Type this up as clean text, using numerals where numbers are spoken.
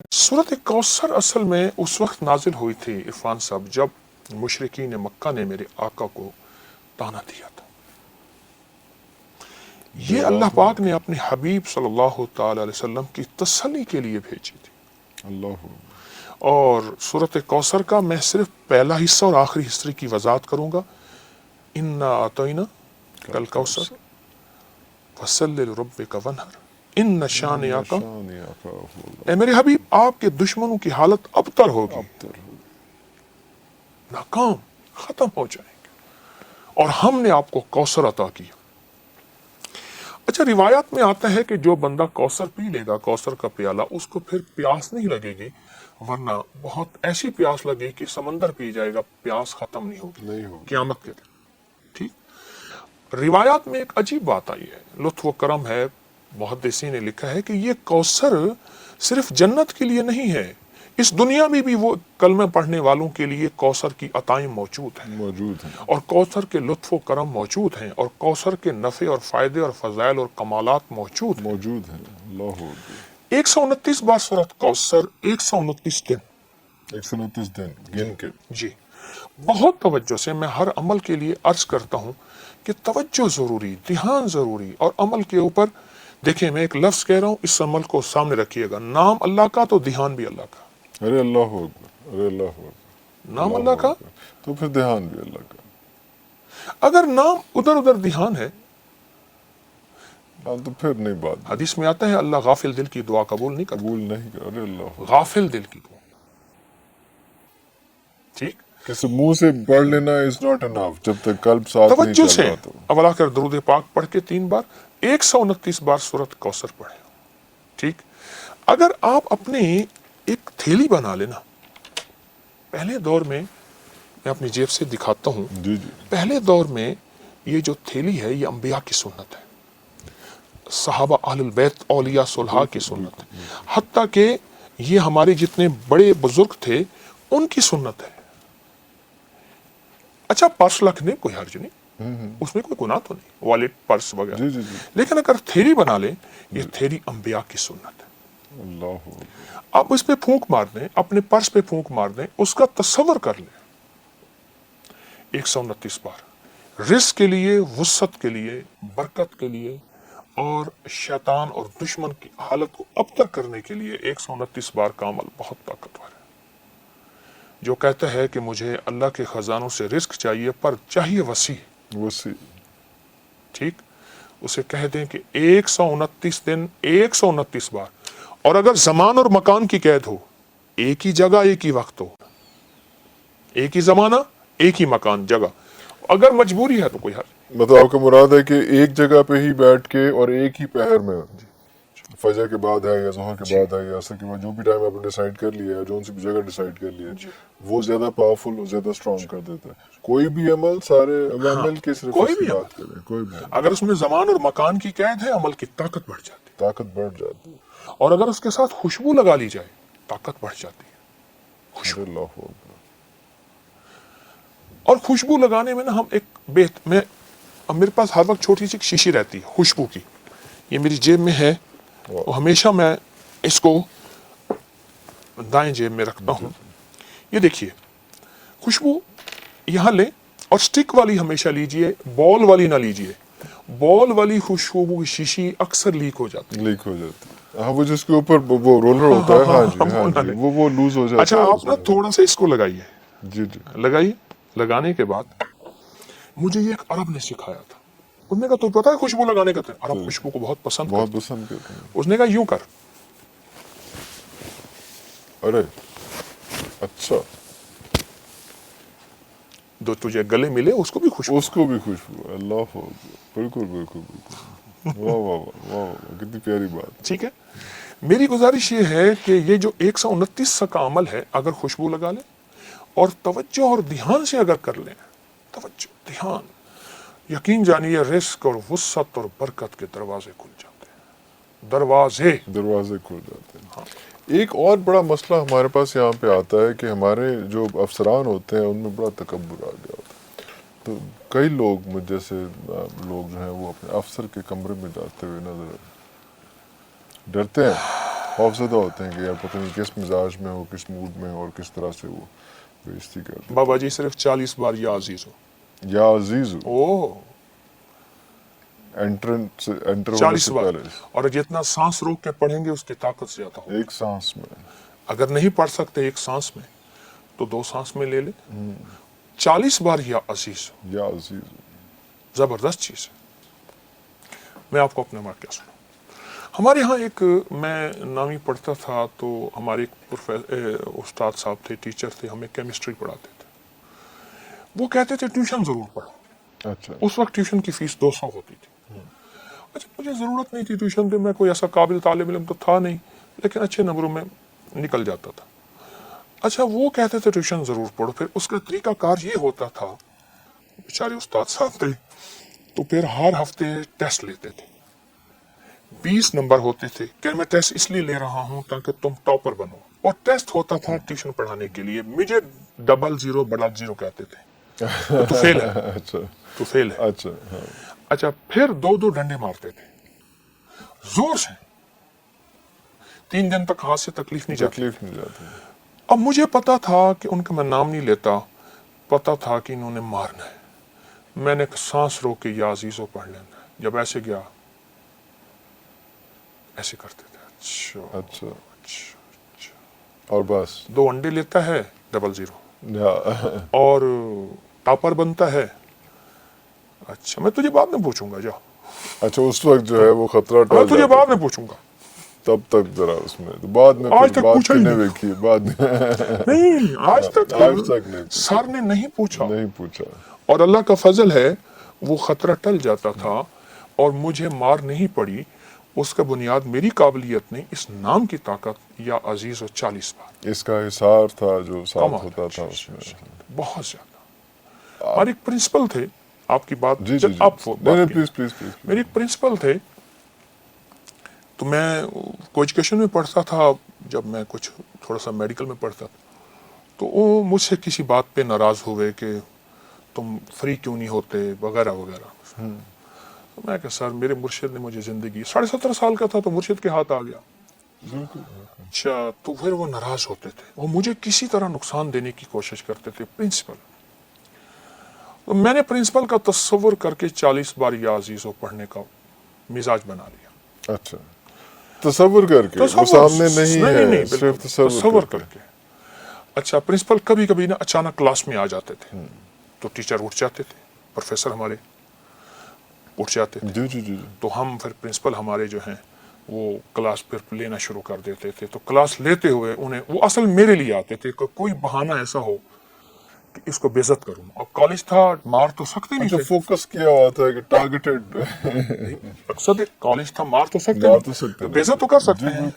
सूरत कौसर असल में उस वक्त नाजिल हुई थी इरफान साहब जब मुशरिकीन मक्का ने मेरे आका को ताना दिया था। ये अल्लाह पाक ने अपने हबीब सल्लल्लाहु ताला अलैहि वसल्लम की तसल्ली के लिए भेजी थी। अल्लाह। और सूरत कौसर का मैं सिर्फ पहला हिस्सा और आखिरी हिस्से की वजाहत करूंगा। इन्ना आतैना कल कौसर फसल्लि लिरब्बिका वनहर इन शानिअका। ए मेरे हबीब, आपके दुश्मनों की हालत अबतर होगी, नाकाम, खत्म हो जाएंगे, और हमने आपको कौसर अता किया। अच्छा, रिवायत में आता है कि जो बंदा कौसर पी लेगा, कौसर का प्याला, उसको फिर प्यास नहीं लगेगी, वरना बहुत ऐसी प्यास लगेगी कि समंदर पी जाएगा, प्यास खत्म नहीं होगी क़यामत के दिन। ठीक, रिवायात में एक अजीब बात आई है, लुत्फ व करम है, मुहद्दिसीन ने लिखा है कि ये कौसर सिर्फ जन्नत के लिए नहीं है, इस दुनिया में भी वो कलमे पढ़ने वालों के लिए कौसर की अताएं मौजूद हैं और कौसर के लुत्फ व करम मौजूद हैं और कौसर के नफ़े और फ़ायदे और फ़ज़ाइल और कमालात मौजूद हैं। 129 बार सूरत कौसर, 129 दिन, 129 दिन गिन के। जी, बहुत तवज्जो से मैं हर अमल के लिए अर्ज करता हूँ कि तवज्जो ज़रूरी, ध्यान ज़रूरी, और अमल के ऊपर देखिए, मैं एक लफ्ज़ कह रहा हूँ, इस अमल को सामने रखिएगा, नाम अल्लाह का तो ध्यान भी अल्लाह का। अरे अल्लाह अकबर, अरे अल्लाह अकबर, नाम अल्लाह का तो फिर ध्यान भी अल्लाह का। अगर नाम उधर उधर ध्यान है तो फिर नहीं बात। हदीस में आता है अल्लाह गाफिल दिल की दुआ कबूल नहीं करता। अरे अल्लाह, गाफिल दिल की दुआ। ठीक, किसी मुंह से पढ़ लेना इज नॉट इनफ जब तक कल्ब साथ नहीं तवज्जो चल से रहा। तो अब अला कर दुरूद पाक पढ़ के 3 बार, 129 बार सूरत कौसर पढ़े। ठीक, अगर आप अपने एक थैली बना लेना, पहले दौर में, मैं अपनी जेब से दिखाता हूँ, जी जी, पहले दौर में ये जो थैली है ये अंबिया की सुन्नत है, सहाबा अहलुल बैत औलिया सुलहा की सुन्नत है, हत्ता कि ये हमारे जितने बड़े बुजुर्ग थे उनकी सुन्नत है। अच्छा, पर्स रखने कोई हर्ज नहीं, उसमें कोई गुनाह तो नहीं, वॉलेट, पर्स वगैरह, जी जी जी, लेकिन अगर थैली बना ले, ये थैली अंबिया की सुन्नत है। अल्लाह। आप इस पे फूंक मार दें, अपने पर्स पे फूंक मार दें, उसका तस्वर कर लें 129 बार, रिस्क के लिए, वुसअत के लिए, बरकत के लिए, और शैतान और दुश्मन की हालत को अबतर करने के लिए 129 बार का अमल बहुत ताकतवर है। जो कहता है कि मुझे अल्लाह के खजानों से रिस्क चाहिए पर चाहिए वसी, ठीक, उसे कह दें कि 129 दिन, 129 बार, और अगर जमान और मकान की कैद हो, एक ही जगह एक ही वक्त हो, एक ही जमाना एक ही मकान जगह, अगर मजबूरी है तो कोई हर्ज। मतलब आपका मुराद है कि एक जगह पे ही बैठ के और एक ही पहर में, फजर के बाद है या ज़ोहर के बाद है या असर के बाद, जो भी टाइम आपने डिसाइड कर लिया है, जो सी भी जगह डिसाइड कर लिया है, वो ज्यादा पावरफुल और ज्यादा स्ट्रॉन्ग कर देता है। कोई भी अमल, सारे अमल के सिर्फ कोई भी बात करें, कोई भी अगर उसमें जमान और मकान की कैद है, अमल की ताकत बढ़ जाती है, ताकत बढ़ जाती है। और अगर उसके साथ खुशबू लगा ली जाए, ताकत बढ़ जाती है, खुशबू। और खुशबू लगाने में ना हम एक में, अब मेरे पास हर वक्त छोटी सी शीशी रहती है खुशबू की, ये मेरी जेब में है, और हमेशा मैं इसको दाएं जेब में रखता हूँ। ये देखिए, खुशबू यहाँ ले, और स्टिक वाली हमेशा लीजिए, बॉल वाली ना लीजिए। बॉल वाली खुशबू की शीशी अक्सर लीक हो जाती है। हाँ, वो जिसके ऊपर वो रोलर होता है, हाँ जी, हाँ जी, वो लूज हो जाता है। अच्छा, आप ना थोड़ा सा इसको लगाइए, जी जी, लगाइए। लगाने के बाद मुझे ये एक अरब ने सिखाया था, उसने कहा तो पता है खुशबू लगाने का, अरब खुशबू को बहुत पसंद करते हैं। उसने कहा यूं कर, अरे अच्छा, जो तुझे गले मिले उसको भी खुशबू, अल्लाह, बिल्कुल बिल्कुल बिल्कुल, वाह वाह वाह वाह, कितनी प्यारी बात। ठीक है, मेरी गुजारिश ये है कि ये जो 129 का अमल है, अगर खुशबू लगा ले और तवज्जो और ध्यान से अगर कर लें, तवज्जो ध्यान, यकीन जानिए रिस्क और वुसअत और बरकत के दरवाजे खुल जाते हैं, दरवाजे खुल जाते हैं। हाँ। एक और बड़ा मसला हमारे पास यहाँ पे आता है कि हमारे जो अफसरान होते हैं उनमें बड़ा तकब्बुर आ गया होता है। तो कई लोग जैसे लोग जो हैं वो अपने अफसर के कमरे में जाते हुए नजर डरते हैं خوفزدہ ہوتے ہیں کہ یار پتہ نہیں کس مزاج میں ہو, کس موڈ میں اور کس طرح سے وہ بےعزتی کر دے. بابا جی صرف 40 بار یا عزیز ہو. یا عزیز ہو اوہ انٹر 40 ہونے سے بار. پہلے اور جتنا سانس روک کے پڑھیں گے اس کی طاقت زیادہ ہو. ایک سانس میں. اگر نہیں پڑھ سکتے ایک سانس میں تو 2 سانس میں لے لے. 40 بار یا عزیز ہو, یا عزیز ہو. زبردست چیز ہے. میں آپ کو اپنے واقعہ سناؤں. ہمارے ہاں ایک میں نامی پڑھتا تھا تو ہمارے ایک استاد صاحب تھے, ٹیچر تھے, ہمیں کیمسٹری پڑھاتے تھے. وہ کہتے تھے ٹیوشن ضرور پڑھو. اچھا اس وقت ٹیوشن کی فیس 200 ہوتی تھی. اچھا مجھے ضرورت نہیں تھی ٹیوشن پہ, میں کوئی ایسا قابل طالب علم تو تھا نہیں, لیکن اچھے نمبروں میں نکل جاتا تھا. اچھا وہ کہتے تھے ٹیوشن ضرور پڑھو. پھر اس کا طریقہ کار یہ ہوتا تھا, بیچارے استاد صاحب تھے تو پھر ہر ہفتے ٹیسٹ لیتے تھے. 20 نمبر ہوتے تھے کہ میں ٹیسٹ اس لیے لے رہا ہوں تاکہ تم ٹاپر بنو. اور ٹیسٹ ہوتا تھا ٹیوشن پڑھانے کے لیے. مجھے 00 کہتے تھے تو فیل ہے, اچھا تو فیل ہے. اچھا ہاں. اچھا پھر 2 ڈنڈے مارتے تھے زور سے. 3 دن تک ہاتھ سے تکلیف نہیں جاتی. تکلیف نہیں جاتی. اب مجھے پتا تھا کہ ان کا میں نام نہیں لیتا, پتا تھا کہ انہوں نے مارنا ہے. میں نے سانس روک کے یا عزیزو پڑھ لینا ہے. جب ایسے گیا ایسے کرتے تھے. اچھا اچھا اچھا. اور بس 2 انڈے لیتا ہے 00 یا اور ٹاپر بنتا ہے. اچھا میں تجھے بعد میں پوچھوں گا, جا اچھا اس وقت جو ہے وہ خطرہ میں ٹال تجھے جاتا بعد میں پوچھوں گا. تب تک ذرا اس میں تو بعد میں آج پھر تک بات پوچھا ہی کنے نہیں. دیکھی بعد میں نہیں آج تک آج تک نہیں سر نے نہیں پوچھا. نہیں پوچھا. اور اللہ کا فضل ہے وہ خطرہ ٹل جاتا تھا اور مجھے مار نہیں پڑی. اس کا بنیاد میری قابلیت نہیں, اس نام کی طاقت یا عزیز و 40 بار. اس کا حصار تھا جو ساتھ کمال ہوتا ہے. تھا اس میں. بہت زیادہ. ہمارے ایک پرنسپل تھے, آپ کی بات جی جی جی آپ نہیں نہیں پلیز پلیز پلیز. میرے ایک پرنسپل تھے تو میں کو ایجوکیشن میں پڑھتا تھا. جب میں کچھ تھوڑا سا میڈیکل میں پڑھتا تھا تو وہ مجھ سے کسی بات پہ ناراض ہوئے کہ تم فری کیوں نہیں ہوتے وغیرہ وغیرہ. میں کہ سر میرے مرشد نے مجھے زندگی 17.5 سال کا تھا تو مرشد کے ہاتھ آ گیا. اچھا تو پھر وہ ناراض ہوتے تھے, وہ مجھے کسی طرح نقصان دینے کی کوشش کرتے تھے. پرنسپل, تو میں نے پرنسپل کا تصور کر کے 40 بار یا عزیزو پڑھنے کا مزاج بنا لیا. اچھا تصور کر کے, وہ سامنے نہیں ہے بالکل صرف تصور کر کے. اچھا پرنسپل کبھی کبھی نا اچانک کلاس میں آ جاتے تھے تو ٹیچر اٹھ جاتے تھے, پروفیسر ہمارے اٹھ جاتے تھے. جی جی جی تو ہم پھر پرنسپل ہمارے جو ہیں وہ کلاس پھر لینا شروع کر دیتے تھے. تو کلاس لیتے ہوئے انہیں وہ اصل میرے لیے آتے تھے کہ کوئی بہانہ ایسا ہو کہ اس کو بے عزت کروں. اور کالج تھا, مار تو سکتے نہیں اچھا تھے. فوکس کیا ہوا تھا کہ ٹارگیٹڈ مقصد کالج تھا, مار تو سکتے مار نہیں, تو سکتے بے عزت تو کر سکتے ہیں.